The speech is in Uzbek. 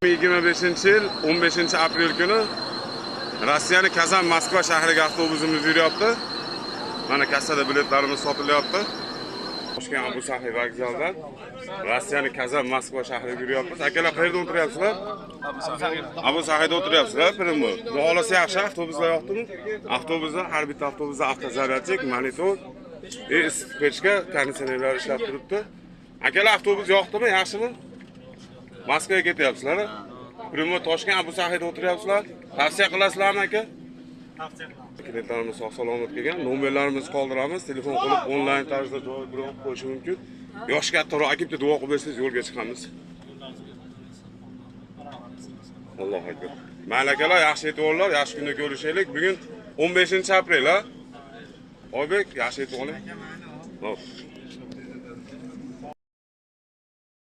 2025-yil 15-aprel kuni Rossiyaning Kazan Moskva shahriga avtobusimiz yuryapti. Mana kassada biletlarimiz sotilyapti. Toshkent Abu Sahiy vokzalidan Rossiyaning Kazan Moskva shahriga yuryapmiz. Akalar qayerda o'tiryapsizlar? Abu Sahiyda o'tiryapsizlar, bilimmi? Xudo xolasa yaxshi avtobuslar yo'qdimi? Avtobusda har bitta avtobusda avtozaryadchik, monitor, pechka, konditsionerlar ishlab turibdi. Akalar avtobus yo'qdimi, yaxshimi? Moskvaga ketyapsizlar. Primo Toshkent Abu Sahiyda o'tiryapsizlar. Tavsiya qilasizlarmi aka? Tavsiya qilaman. Klientlarimiz sog' salomat kelgan. Nomerlarimizni qoldiramiz. Telefon qilib onlayn tarzda javob berib qo'yish mumkin. Yosh kattaroq akibda duo qilib bersangiz yo'lga chiqamiz. Allohu akbar. Mayli akalar, yaxshi e'tiborlar, yaxshi kunda ko'rishaylik. Bugun 15-aprel, ha? Oybek, yaxshi e'tiborlar. Xo'p.